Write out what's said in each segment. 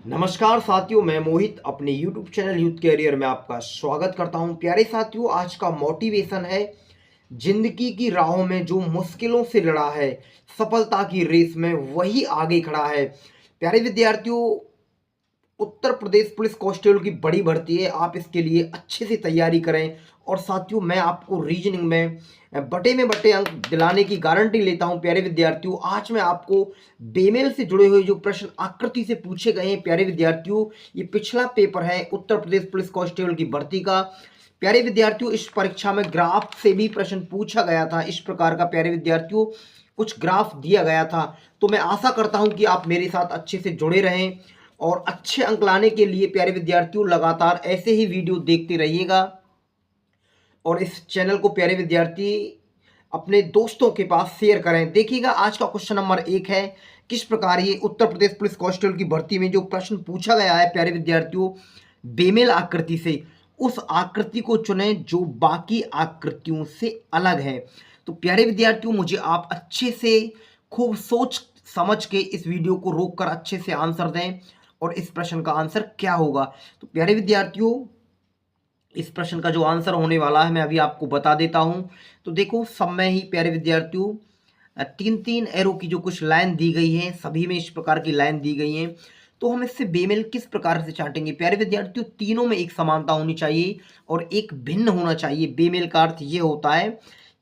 नमस्कार साथियों, मैं मोहित अपने YouTube चैनल यूथ कैरियर में आपका स्वागत करता हूं। प्यारे साथियों, आज का मोटिवेशन है जिंदगी की राहों में जो मुश्किलों से लड़ा है, सफलता की रेस में वही आगे खड़ा है। प्यारे विद्यार्थियों, उत्तर प्रदेश पुलिस कांस्टेबल की बड़ी भर्ती है। आप इसके लिए अच्छे से तैयारी करें। और साथियों, मैं आपको रीजनिंग में बटे में बटे अंक दिलाने की गारंटी लेता हूं। प्यारे विद्यार्थियों, आज मैं आपको बेमेल से जुड़े हुए जो प्रश्न आकृति से पूछे गए हैं, प्यारे विद्यार्थियों, ये पिछला पेपर है उत्तर प्रदेश पुलिस कांस्टेबल की भर्ती का। प्यारे विद्यार्थियों, इस परीक्षा में ग्राफ से भी प्रश्न पूछा गया था। इस प्रकार का प्यारे विद्यार्थियों कुछ ग्राफ दिया गया था। तो मैं आशा करता हूं कि आप मेरे साथ अच्छे से जुड़े रहें और अच्छे अंक लाने के लिए प्यारे विद्यार्थियों लगातार ऐसे ही वीडियो देखते रहिएगा। और इस चैनल को प्यारे विद्यार्थी अपने दोस्तों के पास शेयर करें। देखिएगा, आज का क्वेश्चन नंबर 1 है, किस प्रकार ये उत्तर प्रदेश पुलिस कांस्टेबल की भर्ती में जो प्रश्न पूछा गया है प्यारे विद्यार्थियों, बेमेल आकृति से, उस आकृति को चुनें जो बाकी आकृतियों से अलग है। तो प्यारे विद्यार्थियों, मुझे आप अच्छे से खूब सोच समझ के इस वीडियो को रोककर अच्छे से आंसर दें और इस प्रश्न का आंसर क्या होगा। तो प्यारे विद्यार्थियों, इस प्रश्न का जो आंसर होने वाला है मैं अभी आपको बता देता हूं। तो देखो, सब में ही प्यारे विद्यार्थियों तीन तीन एरो की जो कुछ लाइन दी गई है, सभी में इस प्रकार की लाइन दी गई है। तो हम इससे बेमेल किस प्रकार से चाटेंगे। प्यारे विद्यार्थियों, तीनों में एक समानता होनी चाहिए और एक भिन्न होना चाहिए। बेमेल का अर्थ ये होता है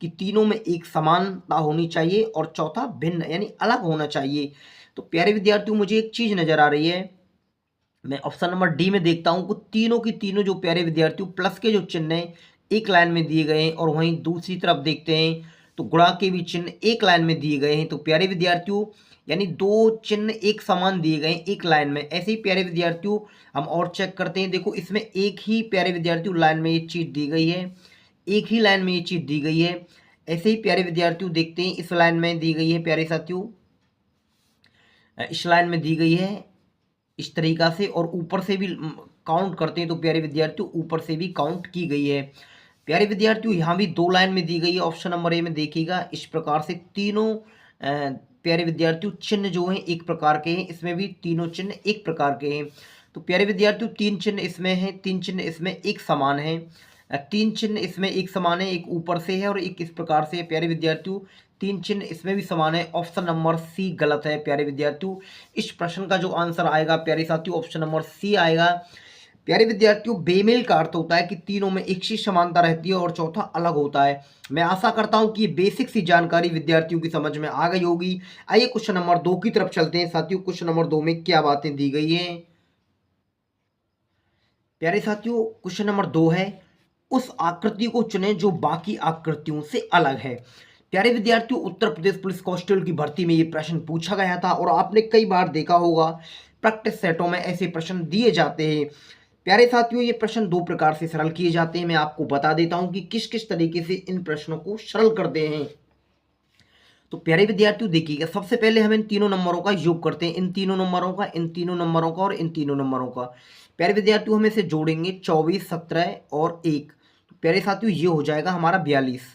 कि तीनों में एक समानता होनी चाहिए और चौथा भिन्न यानी अलग होना चाहिए। तो प्यारे विद्यार्थियों, मुझे एक चीज नजर आ रही है, मैं ऑप्शन नंबर डी में देखता हूं कि तीनों की तीनों जो प्यारे विद्यार्थियों प्लस के जो चिन्ह हैं एक लाइन में दिए गए हैं। और वहीं दूसरी तरफ देखते हैं तो गुणा के भी चिन्ह एक लाइन में दिए गए हैं। तो प्यारे विद्यार्थियों, यानी दो चिन्ह एक समान दिए गए हैं एक लाइन में। ऐसे ही प्यारे विद्यार्थियों हम और चेक करते हैं। देखो, इसमें एक ही प्यारे विद्यार्थियों लाइन में ये चीज दी गई है, एक ही लाइन में ये चीज दी गई है। ऐसे ही प्यारे विद्यार्थियों देखते हैं, इस लाइन में दी गई है प्यारे साथियों, इस लाइन में दी गई है इस तरीका से, और ऊपर से भी काउंट करते हैं तो प्यारे विद्यार्थियों ऊपर से भी काउंट की गई है। प्यारे विद्यार्थियों, यहाँ भी दो लाइन में दी गई है। ऑप्शन नंबर ए में देखिएगा, इस प्रकार से तीनों प्यारे विद्यार्थियों चिन्ह जो हैं एक प्रकार के हैं, इसमें भी तीनों चिन्ह एक प्रकार के हैं। तो प्यारे विद्यार्थियों, तीन चिन्ह इसमें हैं, तीन चिन्ह इसमें एक समान है। तीन चिन्ह इसमें एक समान है, एक ऊपर से है और एक इस प्रकार से है। प्यारे विद्यार्थियों, तीन चिन्ह इसमें भी समान है। ऑप्शन नंबर सी गलत है प्यारे विद्यार्थियों। इस प्रश्न का जो आंसर आएगा प्यारे साथियों, ऑप्शन नंबर सी आएगा। प्यारे विद्यार्थियों, बेमेल का अर्थ होता है कि तीनों में एक सी समानता रहती है और चौथा अलग होता है। मैं आशा करता हूं कि ये बेसिक सी जानकारी विद्यार्थियों की समझ में आ गई होगी। आइए क्वेश्चन नंबर 2 की तरफ चलते हैं साथियों। क्वेश्चन नंबर 2 में क्या बातें दी गई हैं प्यारे साथियों। क्वेश्चन नंबर 2 है, उस आकृति को चुनें जो बाकी आकृतियों से अलग है। प्यारे विद्यार्थियों, उत्तर प्रदेश पुलिस कांस्टेबल की भर्ती में ये प्रश्न पूछा गया था और आपने कई बार देखा होगा प्रैक्टिस सेटों में ऐसे प्रश्न दिए जाते हैं। प्यारे साथियों, ये प्रश्न दो प्रकार से सरल किए जाते हैं। मैं आपको बता देता हूं कि किस किस तरीके से इन प्रश्नों को सरल करते हैं। तो प्यारे विद्यार्थियों देखिएगा, सबसे पहले हम इन तीनों नंबरों का योग करते हैं, इन तीनों नंबरों का, इन तीनों नंबरों का और इन तीनों नंबरों का। प्यारे विद्यार्थियों, हम इसे जोड़ेंगे 24, 17 और 1। तो प्यारे साथियों, ये हो जाएगा हमारा 42।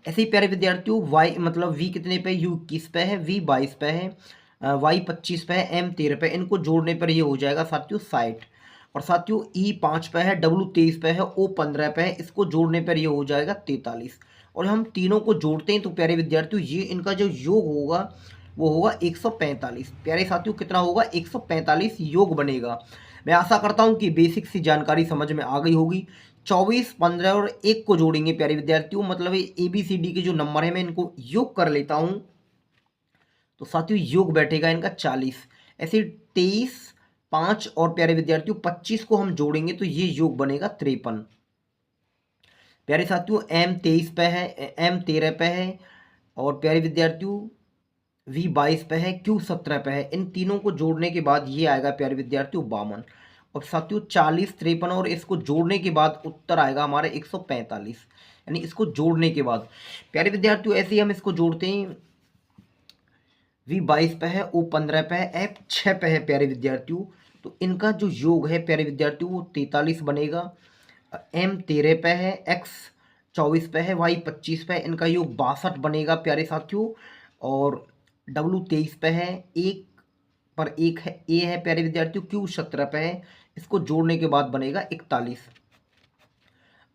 ऐसे ही प्यारे विद्यार्थियों, वाई मतलब वी कितने पे, यू 21 पे है, वी 22 पे है, वाई 25 पे है, एम 13 पे। इनको जोड़ने पर ये हो जाएगा साथियों 60। और साथियों, ई 5 पे है, डब्ल्यू 23 पे है, ओ 15 पे है। इसको जोड़ने पर ये हो जाएगा 43। और हम तीनों को जोड़ते हैं तो प्यारे विद्यार्थियों, ये इनका जो योग होगा वो होगा 145। प्यारे साथियों, कितना होगा, 145 योग बनेगा। मैं आशा करता हूँ कि बेसिक सी जानकारी समझ में आ गई होगी। 24, 15 और 1 को जोड़ेंगे प्यारे विद्यार्थियों, मतलब ए बी सी डी के जो नंबर है मैं इनको योग कर लेता हूं। तो साथियों, योग बैठेगा इनका 40। ऐसे 23, 5 और प्यारे विद्यार्थियों 25 को हम जोड़ेंगे तो ये योग बनेगा 53। प्यारे साथियों, एम 23 पे है, एम 13 पे है और प्यारे विद्यार्थियों वी 22 पे है, क्यू 17 पे है। इन तीनों को जोड़ने के बाद ये आएगा प्यारे विद्यार्थियों 52। और साथियों 40, 53 और इसको जोड़ने के बाद उत्तर आएगा हमारे 145, यानी इसको जोड़ने के बाद। प्यारे विद्यार्थियों, ऐसे ही हम इसको जोड़ते हैं, वी 22 पे है, ओ 15 पे है, एफ 6 पे है प्यारे विद्यार्थियों। तो इनका जो योग है प्यारे विद्यार्थियों वो 43 बनेगा। एम 13 पे है, एक्स 24 पे है, वाई 25 पे है, इनका योग 62 बनेगा प्यारे साथियों। और डब्लू 23 पे है, एक पर एक है ए है प्यारे विद्यार्थियों, क्यू 17 पे है, इसको जोड़ने के बाद बनेगा 41।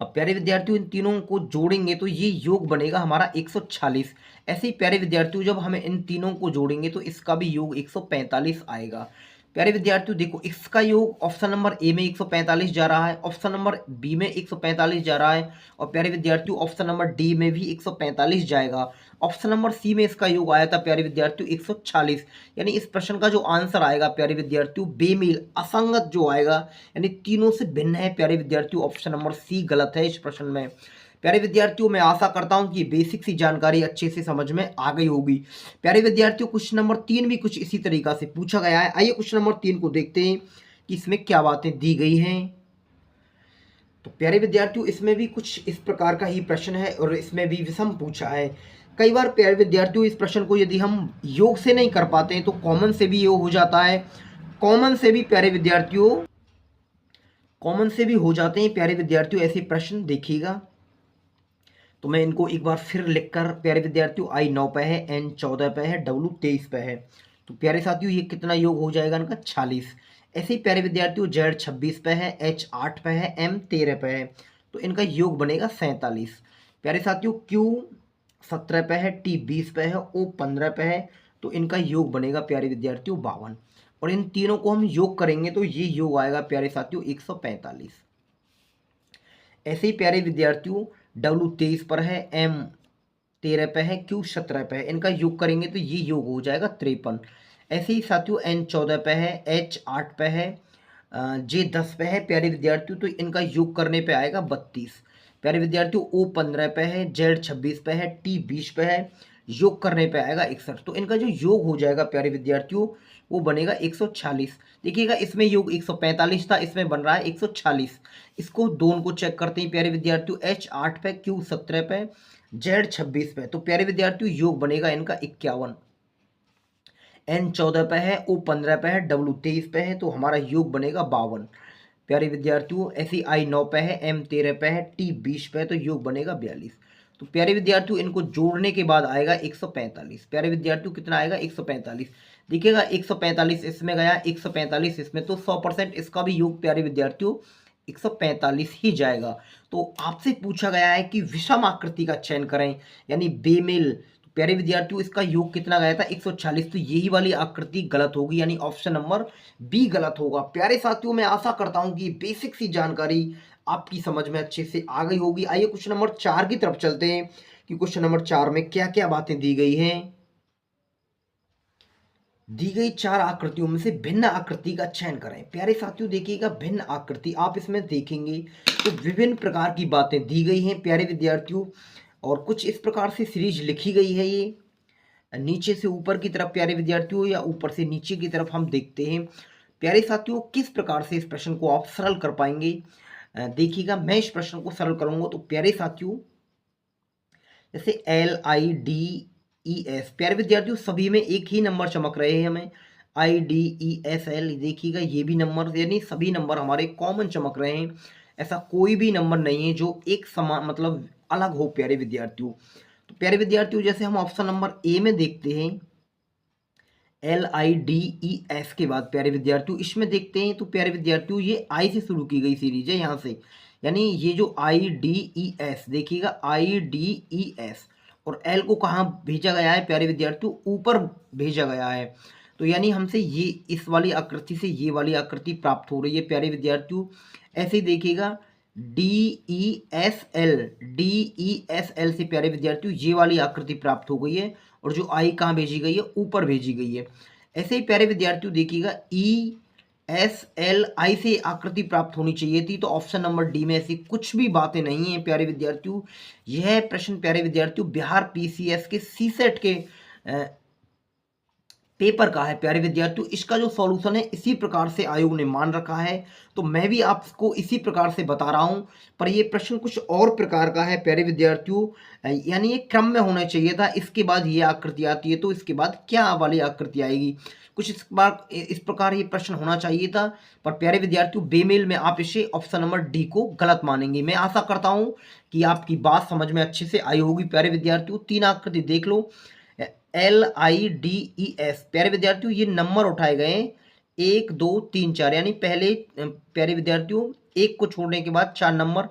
अब प्यारे विद्यार्थियों इन तीनों को जोड़ेंगे तो ये योग बनेगा हमारा 146। ऐसे ही प्यारे विद्यार्थियों जब हमें इन तीनों को जोड़ेंगे तो इसका भी योग 145 आएगा। प्यारे विद्यार्थियों देखो, इसका योग ऑप्शन नंबर ए में 145 जा रहा है, ऑप्शन नंबर बी में 145 जा रहा है, और प्यारे विद्यार्थियों ऑप्शन नंबर डी में भी 145 जाएगा। ऑप्शन नंबर सी में इसका योग आया था प्यारे विद्यार्थियों 146। यानी इस प्रश्न का जो आंसर आएगा प्यारे विद्यार्थियों बेमेल असंगत जो आएगा, यानी तीनों से भिन्न है प्यारे विद्यार्थियों, ऑप्शन नंबर सी गलत है इस प्रश्न में। प्यारे विद्यार्थियों मैं आशा करता हूं कि बेसिक सी जानकारी अच्छे से समझ में आ गई होगी। प्यारे विद्यार्थियों क्वेश्चन नंबर 3 भी कुछ इसी तरीका से पूछा गया है। आइए क्वेश्चन नंबर 3 को देखते हैं कि इसमें क्या बातें दी गई हैं। तो प्यारे विद्यार्थियों इसमें भी कुछ इस प्रकार का ही प्रश्न है और इसमें भी विषम पूछा है। कई बार प्यारे विद्यार्थियों इस प्रश्न को यदि हम योग से नहीं कर पाते हैं तो कॉमन से भी योग हो जाता है। कॉमन से भी प्यारे विद्यार्थियों कॉमन से भी हो जाते हैं प्यारे विद्यार्थियों ऐसे प्रश्न देखिएगा। तो मैं इनको एक बार फिर लिखकर प्यारे विद्यार्थियों आई 9 पे है, एन 14 पे है, डब्लू 23 पे है। तो प्यारे साथियों ये कितना योग हो जाएगा इनका 46। ऐसे ही प्यारे विद्यार्थियों जेड 26 पे है, एच 8 पे है, एम 13 पे है, तो इनका योग बनेगा 47। प्यारे साथियों क्यू 17 पे है, टी 20 पे है, ओ 15 पे है, तो इनका योग बनेगा प्यारे विद्यार्थियों 52। और इन तीनों को हम योग करेंगे तो ये योग आएगा प्यारे साथियों 145। ऐसे ही प्यारे विद्यार्थियों डब्लू 23 पर है, एम 13 पे है, क्यू 17 पे है, इनका योग करेंगे तो ये योग हो जाएगा 53। ऐसे ही साथियों एन 14 पे है, एच 8 पे है, जे 10 पे है प्यारे विद्यार्थियों, तो इनका योग करने पे आएगा 32। प्यारे विद्यार्थियों ओ 15 पे है, जेड 26 पे है, टी 20 पे है, योग करने पे आएगा 61। तो इनका जो योग हो जाएगा प्यारे विद्यार्थियों वो बनेगा 146। देखिएगा इसमें योग 145 था, इसमें बन रहा है 146। इसको दोनों को चेक करते हैं प्यारे विद्यार्थियों, एच 8 पे, क्यू 17 पे, जेड 26 पे, तो प्यारे विद्यार्थियों योग बनेगा इनका 51। एन 14 पे है, ओ 15 पे है, डब्लू 23 पे है, तो हमारा योग बनेगा 52। प्यारे विद्यार्थियों ऐसी आई 9 पे है, एम 13 पे है, टी 20 पे है, तो योग बनेगा 42। तो प्यारे विद्यार्थियों इनको जोड़ने के बाद आएगा 145। प्यारे विद्यार्थियों कितना आएगा 145। देखिएगा 145 इसमें गया, 145 इसमें, तो 100% इसका भी योग प्यारे विद्यार्थियों 145 ही जाएगा। तो आपसे पूछा गया है कि विषम आकृति का चयन करें यानी बेमेल। तो प्यारे विद्यार्थियों इसका योग कितना गया था 146, तो यही वाली आकृति गलत होगी यानी ऑप्शन नंबर बी गलत होगा। प्यारे साथियों मैं आशा करता हूं कि बेसिक सी जानकारी आपकी समझ में अच्छे से आ गई होगी। आइए क्वेश्चन नंबर 4 की तरफ चलते हैं कि क्वेश्चन नंबर 4 में क्या क्या बातें दी गई हैं। दी गई 4 आकृतियों में से भिन्न आकृति का चयन करें। प्यारे साथियों देखिएगा भिन्न आकृति आप इसमें देखेंगे तो विभिन्न प्रकार की बातें दी गई हैं प्यारे विद्यार्थियों, और कुछ इस प्रकार से सीरीज लिखी गई है। ये नीचे से ऊपर की तरफ प्यारे विद्यार्थियों या ऊपर से नीचे की तरफ हम देखते हैं। प्यारे साथियों किस प्रकार से इस प्रश्न को आप सरल कर पाएंगे, देखिएगा मैं इस प्रश्न को सरल करूंगा। तो प्यारे साथियों जैसे LIDES प्यारे विद्यार्थियों सभी में एक ही नंबर चमक रहे हैं हमें, IDESL देखिएगा ये भी नंबर यानी सभी नंबर हमारे कॉमन चमक रहे हैं। ऐसा कोई भी नंबर नहीं है जो एक समान मतलब अलग हो प्यारे विद्यार्थियों। तो प्यारे विद्यार्थियों जैसे हम ऑप्शन नंबर ए में देखते हैं LIDES के बाद प्यारे विद्यार्थियों इसमें देखते हैं तो प्यारे विद्यार्थियों ये आई से शुरू की गई सीरीज है यहाँ से, यानी ये जो IDES देखिएगा IDES और एल को कहाँ भेजा गया है प्यारे विद्यार्थियों ऊपर भेजा गया है। तो यानी हमसे ये इस वाली आकृति से ये वाली आकृति प्राप्त हो रही है प्यारे विद्यार्थियों। ऐसे ही देखिएगा DESL से प्यारे विद्यार्थियों ये वाली आकृति प्राप्त हो गई है और जो आई कहाँ भेजी गई है ऊपर भेजी गई है। ऐसे ही प्यारे विद्यार्थियों देखिएगा ESLI से आकृति प्राप्त होनी चाहिए थी, तो ऑप्शन नंबर डी में ऐसी कुछ भी बातें नहीं है प्यारे विद्यार्थियों। यह प्रश्न प्यारे विद्यार्थियों बिहार PCS के सीसेट के पेपर का है प्यारे विद्यार्थियों। इसका जो सॉल्यूशन है इसी प्रकार से आयोग ने मान रखा है, तो मैं भी आपको इसी प्रकार से बता रहा हूं। पर ये प्रश्न कुछ और प्रकार का है प्यारे विद्यार्थियों, यानी ये क्रम में होना चाहिए था, इसके बाद ये आकृति आती है तो इसके बाद क्या वाली आकृति आएगी, कुछ इस प्रकार ये प्रश्न होना चाहिए था। पर प्यारे विद्यार्थियों बेमेल में आप इसे ऑप्शन नंबर डी को गलत मानेंगे। मैं आशा करता हूं कि आपकी बात समझ में अच्छे से आई होगी प्यारे विद्यार्थियों। 3 आकृति देख लो, LIDES। प्यारे विद्यार्थियों ये नंबर उठाए गए हैं 1 2 3 4, यानी पहले प्यारे विद्यार्थियों एक को छोड़ने के बाद 4 नंबर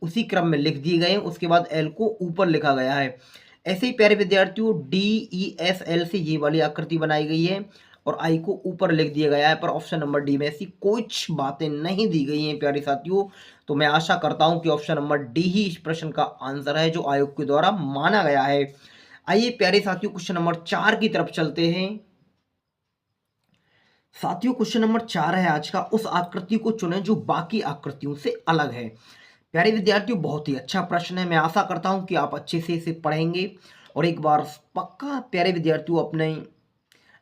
उसी क्रम में लिख दिए गए हैं, उसके बाद एल को ऊपर लिखा गया है। ऐसे ही प्यारे विद्यार्थियों DESL से ये वाली आकृति बनाई गई है और आई को ऊपर लिख दिया गया है, पर ऑप्शन नंबर डी में ऐसी कुछ बातें नहीं दी गई हैं प्यारे साथियों। तो मैं आशा करता हूं कि ऑप्शन नंबर डी ही इस प्रश्न का आंसर है जो आयोग के द्वारा माना गया है। आइए प्यारे साथियों क्वेश्चन नंबर 4 की तरफ चलते हैं। साथियों क्वेश्चन नंबर 4 है आज का, उस आकृति को चुनें जो बाकी आकृतियों से अलग है। प्यारे विद्यार्थियों बहुत ही अच्छा प्रश्न है, मैं आशा करता हूं कि आप अच्छे से इसे पढ़ेंगे और एक बार पक्का प्यारे विद्यार्थियों अपने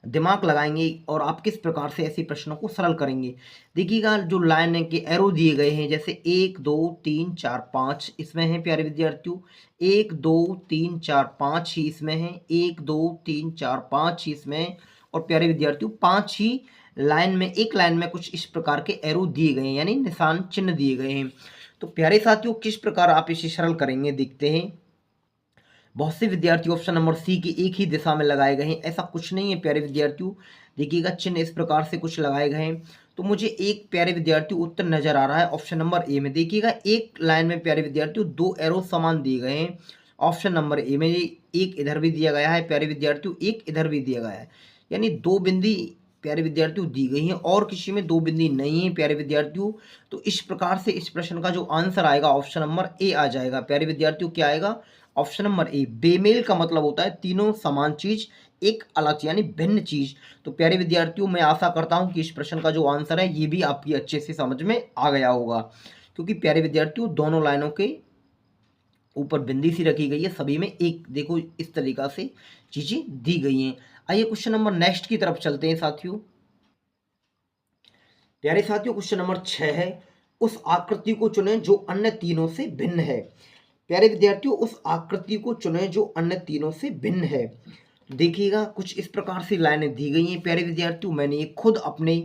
दिमाग लगाएंगे और आप किस प्रकार से ऐसे प्रश्नों को सरल करेंगे। देखिएगा जो लाइन के एरो दिए गए हैं, जैसे 1 2 3 4 5 इसमें है प्यारे विद्यार्थियों, 1 2 3 4 5 ही इसमें है, 1 2 3 4 5 ही इसमें है, और प्यारे विद्यार्थियों 5 ही लाइन में, एक लाइन में कुछ इस प्रकार के एरो दिए गए हैं, यानी निशान चिन्ह दिए गए हैं। तो प्यारे साथियों किस प्रकार आप इसे सरल करेंगे देखते हैं। बहुत से विद्यार्थी ऑप्शन नंबर सी की एक ही दिशा में लगाए गए हैं, ऐसा कुछ नहीं है प्यारे विद्यार्थियों। देखिएगा चिन्ह इस प्रकार से कुछ लगाए गए हैं। तो मुझे एक प्यारे विद्यार्थी उत्तर नजर आ रहा है ऑप्शन नंबर ए में। देखिएगा एक लाइन में प्यारे विद्यार्थियों 2 एरो समान दिए गए हैं ऑप्शन नंबर ए में, एक इधर भी दिया गया है प्यारे विद्यार्थियों, एक इधर भी दिया गया है, यानी 2 बिंदी प्यारे विद्यार्थियों दी गई हैं और किसी में 2 बिंदी नहीं है प्यारे विद्यार्थियों। तो इस प्रकार से इस प्रश्न का जो आंसर आएगा ऑप्शन नंबर ए आ जाएगा प्यारे विद्यार्थियों। क्या आएगा? ऑप्शन नंबर ए। बेमेल का मतलब होता है तीनों समान चीज एक अलग चीज, यानी भिन्न चीज। तो प्यारे विद्यार्थियों मैं आशा करता हूं कि इस प्रश्न का जो आंसर है ये भी आपकी अच्छे से समझ में आ गया होगा, क्योंकि प्यारे विद्यार्थियों दोनों लाइनों के ऊपर बिंदी सी रखी गई है, सभी में एक देखो इस तरीका से चीजें दी गई हैं। आइए क्वेश्चन नंबर नेक्स्ट की तरफ चलते हैं साथियों। प्यारे साथियों क्वेश्चन नंबर 6 है, उस आकृति को चुनें जो अन्य तीनों से भिन्न है। प्यारे विद्यार्थियों उस आकृति को चुनें जो अन्य तीनों से भिन्न है। देखिएगा कुछ इस प्रकार से लाइनें दी गई हैं प्यारे विद्यार्थियों, मैंने ये खुद अपने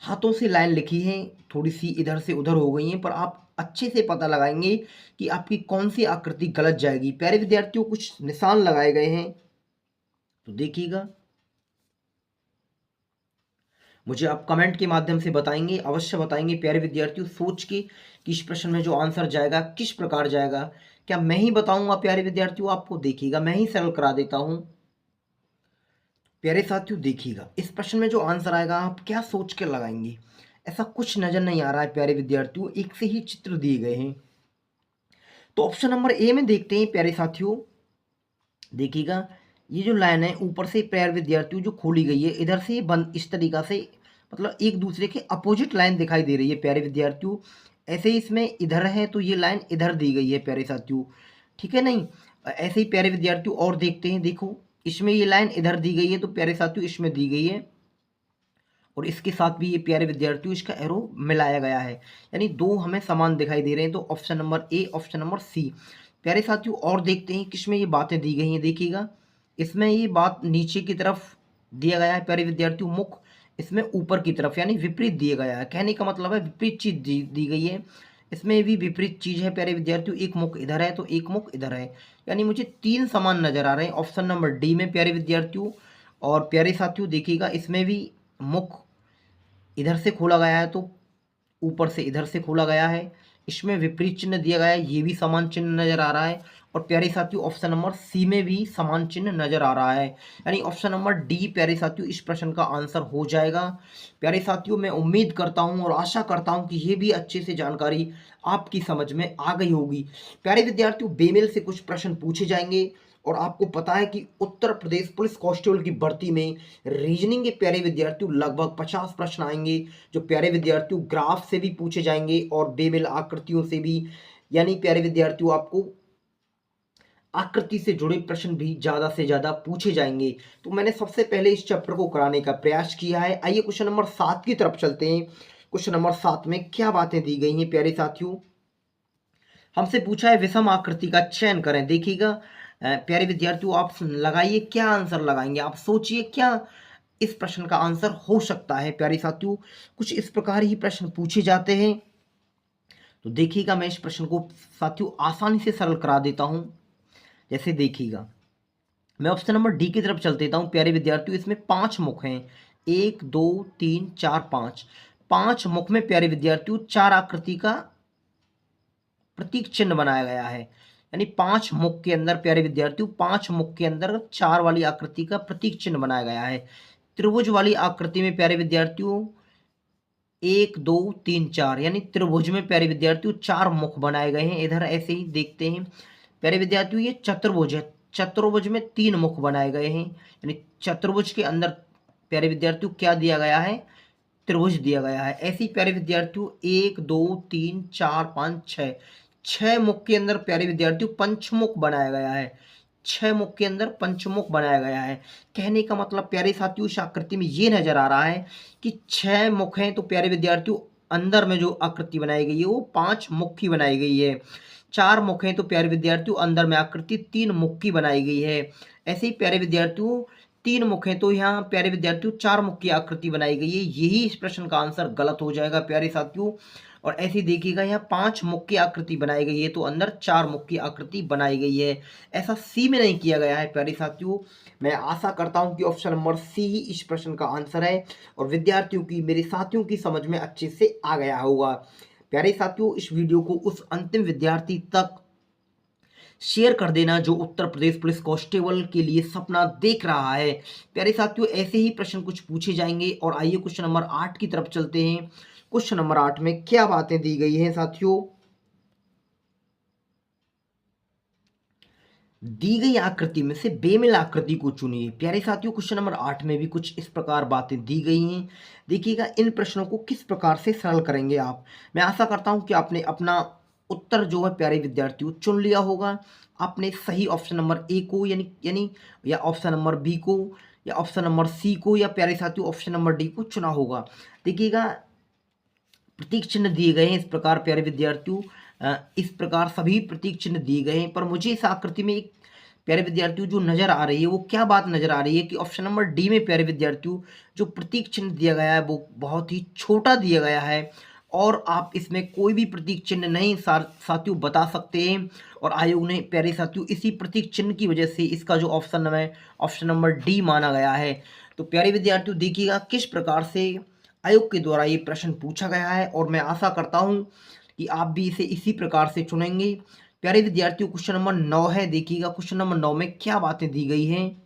हाथों से लाइन लिखी है, थोड़ी सी इधर से उधर हो गई हैं, पर आप अच्छे से पता लगाएंगे कि आपकी कौन सी आकृति गलत जाएगी। प्यारे विद्यार्थियों कुछ निशान लगाए गए हैं, तो देखिएगा मुझे आप कमेंट के माध्यम से बताएंगे, अवश्य बताएंगे प्यारे विद्यार्थियों सोच के कि इस प्रश्न में जो आंसर जाएगा किस प्रकार जाएगा। क्या मैं ही बताऊंगा प्यारे विद्यार्थियों आपको? देखिएगा मैं ही सरल करा देता हूं। प्यारे साथियों देखिएगा इस प्रश्न में जो आंसर आएगा आप क्या सोच के लगाएंगे, ऐसा कुछ नजर नहीं आ रहा है प्यारे विद्यार्थियों, एक से ही चित्र दिए गए हैं। तो ऑप्शन नंबर ए में देखते हैं प्यारे साथियों। देखिएगा ये जो लाइन है ऊपर से प्यारे विद्यार्थियों जो खोली गई है, इधर से बंद इस तरीका से, मतलब एक दूसरे के अपोजिट लाइन दिखाई दे रही है प्यारे विद्यार्थियों। ऐसे ही इसमें इधर है तो ये लाइन इधर दी गई है प्यारे साथियों, ठीक है नहीं। ऐसे ही प्यारे विद्यार्थियों और देखते हैं, देखो इसमें ये लाइन इधर दी गई है तो प्यारे साथियों इसमें दी गई है, और इसके साथ भी ये प्यारे विद्यार्थियों इसका एरो मिलाया गया है, यानी दो हमें समान दिखाई दे रहे हैं। तो option number A, option number C. प्यारे साथियों और देखते हैं किसमें ये बातें दी गई हैं। देखिएगा इसमें ये बात नीचे की तरफ दिया गया है प्यारे विद्यार्थियों, मुख इसमें ऊपर की तरफ, यानी विपरीत दिया गया है। कहने का मतलब है विपरीत चीज दी गई है, इसमें भी विपरीत चीज है प्यारे विद्यार्थियों। एक मुख इधर है तो एक मुख इधर है, यानी मुझे 3 समान नजर आ रहे हैं ऑप्शन नंबर डी में प्यारे विद्यार्थियों। और प्यारे साथियों देखिएगा इसमें भी मुख इधर से खोला गया है तो ऊपर से इधर से खोला गया है, इसमें विपरीत चिन्ह दिया गया है, ये भी समान चिन्ह नजर आ रहा है। और प्यारे साथियों ऑप्शन नंबर सी में भी समान चिन्ह नजर आ रहा है, यानी ऑप्शन नंबर डी प्यारे साथियों इस प्रश्न का आंसर हो जाएगा। प्यारे साथियों मैं उम्मीद करता हूं और आशा करता हूं कि ये भी अच्छे से जानकारी आपकी समझ में आ गई होगी। प्यारे विद्यार्थियों बेमेल से कुछ प्रश्न पूछे जाएंगे, और आपको पता है कि उत्तर प्रदेश पुलिस कांस्टेबल की भर्ती में रीजनिंग के प्यारे विद्यार्थियों लगभग 50 प्रश्न आएंगे, जो प्यारे विद्यार्थियों ग्राफ से भी पूछे जाएंगे और बेमेल आकृतियों से भी, यानी प्यारे विद्यार्थियों आपको आकृति से जुड़े प्रश्न भी ज्यादा से ज्यादा पूछे जाएंगे। तो मैंने सबसे पहले इस चैप्टर को कराने का प्रयास किया है। आइए क्वेश्चन नंबर 7 की तरफ चलते हैं। क्वेश्चन नंबर 7 में क्या बातें दी गई हैं प्यारे साथियों। हमसे पूछा है विषम आकृति का चयन करें। देखिएगा प्यारे विद्यार्थियों आप लगाइए क्या आंसर लगाएंगे, आप सोचिए क्या इस प्रश्न का आंसर हो सकता है। प्यारे साथियों कुछ इस प्रकार ही प्रश्न पूछे जाते हैं, तो देखिएगा मैं इस प्रश्न को साथियों आसानी से सरल करा देता हूं। जैसे देखिएगा मैं ऑप्शन नंबर डी की तरफ चल देता हूँ प्यारे विद्यार्थियों। इसमें 5 मुख हैं, 1 2 3 4 5। 5 मुख में प्यारे विद्यार्थियों 4 आकृति का प्रतीक चिन्ह बनाया गया है। यानी 5 मुख के अंदर प्यारे विद्यार्थियों, 5 मुख के अंदर 4 वाली आकृति का प्रतीक चिन्ह बनाया गया है। त्रिभुज वाली आकृति में प्यारे विद्यार्थियों 1 2 3 4, यानी त्रिभुज में प्यारे विद्यार्थियों 4 मुख बनाए गए हैं। इधर ऐसे ही देखते हैं प्यारे विद्यार्थियों, ये चतुर्भुज है, चतुर्भुज में 3 मुख बनाए गए हैं। यानी चतुर्भुज के अंदर प्यारे विद्यार्थियों क्या दिया गया है, त्रिभुज दिया गया है। ऐसे ही प्यारे विद्यार्थियों 1 2 3 4 5 6, 6 मुख के अंदर प्यारे विद्यार्थियों पंचमुख बनाया गया है। 6 मुख के अंदर पंचमुख बनाया गया है। कहने का मतलब प्यारे साथियों, इस आकृति में ये नजर आ रहा है कि 6 मुख हैं, तो प्यारे विद्यार्थियों अंदर में जो आकृति बनाई गई है वो 5 मुख की बनाई गई है। 4 मुख हैं, तो प्यारे विद्यार्थियों अंदर में आकृति 3 मुख की बनाई गई है। ऐसे ही प्यारे विद्यार्थियों 3 मुख हैं, तो यहाँ प्यारे विद्यार्थियों 4 मुख की आकृति बनाई गई है। यही इस प्रश्न का आंसर गलत हो जाएगा प्यारे साथियों। और ऐसे ही देखिएगा, यहाँ 5 मुख की आकृति बनाई गई है, तो अंदर 4 मुख की आकृति बनाई गई है। ऐसा सी में नहीं किया गया है प्यारे साथियों। मैं आशा करता हूँ कि ऑप्शन नंबर सी ही इस प्रश्न का आंसर है और विद्यार्थियों की, मेरे साथियों की समझ में अच्छे से आ गया होगा। प्यारे साथियों, इस वीडियो को उस अंतिम विद्यार्थी तक शेयर कर देना जो उत्तर प्रदेश पुलिस कांस्टेबल के लिए सपना देख रहा है। प्यारे साथियों, ऐसे ही प्रश्न कुछ पूछे जाएंगे और आइए क्वेश्चन नंबर 8 की तरफ चलते हैं। क्वेश्चन नंबर 8 में क्या बातें दी गई हैं साथियों। दी गई आकृति में से बेमेल आकृति को चुनिए। प्यारे साथियों, क्वेश्चन नंबर 8 में भी कुछ इस प्रकार बातें दी गई हैं। देखिएगा, इन प्रश्नों को किस प्रकार से सरल करेंगे आप। मैं आशा करता हूं कि आपने अपना उत्तर जो है प्यारे विद्यार्थियों चुन लिया होगा। आपने सही ऑप्शन नंबर ए को यानी यानी या ऑप्शन नंबर बी को या ऑप्शन नंबर सी को या प्यारे साथियों ऑप्शन नंबर डी को चुना होगा। देखिएगा, प्रतीक चिन्ह दिए गए हैं इस प्रकार प्यारे विद्यार्थियों, इस प्रकार सभी प्रतीक चिन्ह दिए गए हैं। पर मुझे इस आकृति में एक प्यारे विद्यार्थियों जो नजर आ रही है वो क्या बात नजर आ रही है कि ऑप्शन नंबर डी में प्यारे विद्यार्थियों जो प्रतीक चिन्ह दिया गया है वो बहुत ही छोटा दिया गया है और आप इसमें कोई भी प्रतीक चिन्ह नहीं साथियों बता सकते हैं। और आयोग ने प्यारे साथियों इसी प्रतीक चिन्ह की वजह से इसका जो ऑप्शन है ऑप्शन नंबर डी माना गया है। तो प्यारे विद्यार्थियों देखिएगा किस प्रकार से आयोग के द्वारा ये प्रश्न पूछा गया है और मैं आशा करता हूं कि आप भी इसे इसी प्रकार से चुनेंगे। प्यारे विद्यार्थियों, क्वेश्चन नंबर 9 है। देखिएगा क्वेश्चन नंबर 9 में क्या बातें दी गई हैं।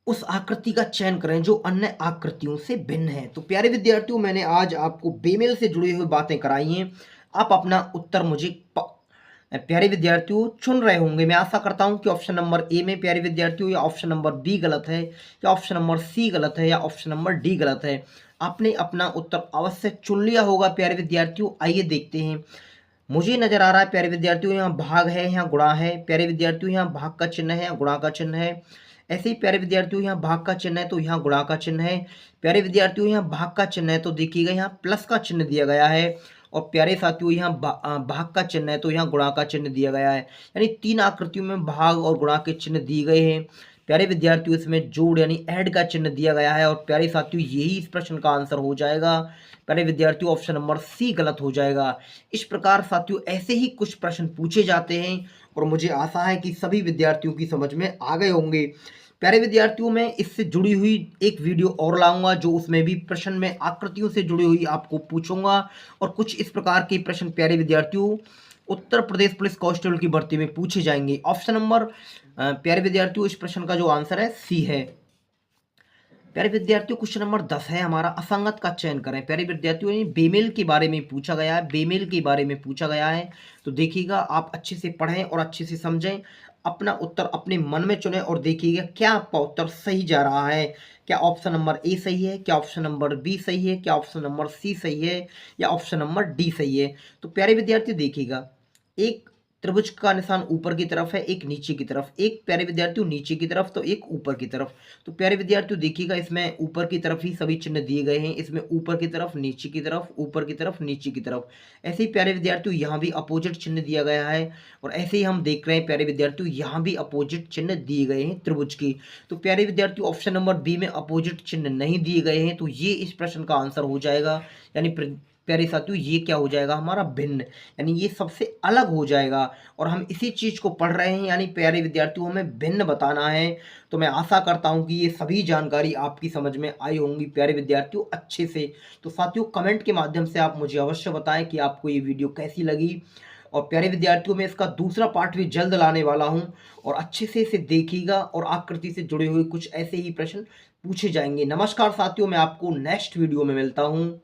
उस आकृति का चयन करें जो अन्य आकृतियों से भिन्न है। तो प्यारे विद्यार्थियों, मैंने आज आपको बेमेल से जुड़ी हुई बातें कराई हैं। आप अपना उत्तर मुझे प्यारे विद्यार्थियों चुन रहे होंगे। मैं आशा करता हूं कि ऑप्शन नंबर ए में प्यारे विद्यार्थियों या ऑप्शन नंबर बी गलत है या ऑप्शन नंबर सी गलत है या ऑप्शन नंबर डी गलत है। आपने अपना उत्तर अवश्य चुन लिया होगा प्यारे विद्यार्थियों। आइए देखते हैं। मुझे नजर आ रहा है प्यारे विद्यार्थियों यहाँ भाग है, यहाँ गुणा है। प्यारे विद्यार्थियों यहाँ भाग का चिन्ह है, यहाँ गुणा का चिन्ह है। ऐसे ही प्यारे विद्यार्थियों यहाँ भाग का चिन्ह है तो यहाँ गुणा का चिन्ह है। प्यारे विद्यार्थियों यहाँ भाग का चिन्ह है तो देखिएगा यहाँ प्लस का चिन्ह दिया गया है। और प्यारे साथियों यहाँ भाग का चिन्ह है तो यहाँ गुणा का चिन्ह दिया गया है। यानी 3 आकृतियों में भाग और गुणा के चिन्ह दिए गए हैं। प्यारे विद्यार्थियों इसमें जोड़ यानी ऐड का चिन्ह दिया गया है। और प्यारे साथियों यही इस प्रश्न का आंसर हो जाएगा। प्यारे विद्यार्थियों ऑप्शन नंबर सी गलत हो जाएगा। इस प्रकार साथियों ऐसे ही कुछ प्रश्न पूछे जाते हैं और मुझे आशा है कि सभी विद्यार्थियों की समझ में आ गए होंगे। प्यारे विद्यार्थियों, मैं इससे जुड़ी हुई एक वीडियो और लाऊंगा जो उसमें भी प्रश्न में आकृतियों से जुड़ी हुई आपको पूछूंगा और कुछ इस प्रकार के प्रश्न प्यारे विद्यार्थियों उत्तर प्रदेश पुलिस कांस्टेबल की भर्ती में पूछे जाएंगे। ऑप्शन नंबर प्यारे विद्यार्थियों इस प्रश्न का जो आंसर है सी है। प्यारे विद्यार्थियों क्वेश्चन नंबर 10 है हमारा, असंगत का चयन करें। प्यारे विद्यार्थियों ने बेमेल के बारे में पूछा गया है, बेमेल के बारे में पूछा गया है। तो देखिएगा आप अच्छे से पढ़ें और अच्छे से समझें, अपना उत्तर अपने मन में चुनें और देखिएगा क्या आपका उत्तर सही जा रहा है। क्या ऑप्शन नंबर ए सही है, क्या ऑप्शन नंबर बी सही है, क्या ऑप्शन नंबर सी सही है या ऑप्शन नंबर डी सही है। तो प्यारे विद्यार्थी देखिएगा, एक त्रिभुज का निशान ऊपर की तरफ है, एक नीचे की तरफ, एक प्यारे विद्यार्थियों नीचे की तरफ तो एक ऊपर की तरफ। तो प्यारे विद्यार्थियों देखिएगा इसमें ऊपर की तरफ ही सभी चिन्ह दिए गए हैं। इसमें ऊपर की तरफ, नीचे की तरफ, ऊपर की तरफ, नीचे की तरफ। ऐसे ही प्यारे विद्यार्थियों यहाँ भी अपोजिट चिन्ह दिया गया है और ऐसे ही हम देख रहे हैं प्यारे विद्यार्थियों यहाँ भी अपोजिट चिन्ह दिए गए हैं त्रिभुज की। तो प्यारे विद्यार्थियों ऑप्शन नंबर बी में अपोजिट चिन्ह नहीं दिए गए हैं तो ये इस प्रश्न का आंसर हो जाएगा। यानी प्यारे साथियों ये क्या हो जाएगा हमारा भिन्न, यानी ये सबसे अलग हो जाएगा और हम इसी चीज़ को पढ़ रहे हैं, यानी प्यारे विद्यार्थियों हमें भिन्न बताना है। तो मैं आशा करता हूँ कि ये सभी जानकारी आपकी समझ में आई होंगी प्यारे विद्यार्थियों अच्छे से। तो साथियों कमेंट के माध्यम से आप मुझे अवश्य बताएं कि आपको ये वीडियो कैसी लगी। और प्यारे विद्यार्थियों मैं इसका दूसरा पार्ट भी जल्द लाने वाला हूँ और अच्छे से इसे देखिएगा और आकृति से जुड़े हुए कुछ ऐसे ही प्रश्न पूछे जाएंगे। नमस्कार साथियों, मैं आपको नेक्स्ट वीडियो में मिलता हूँ।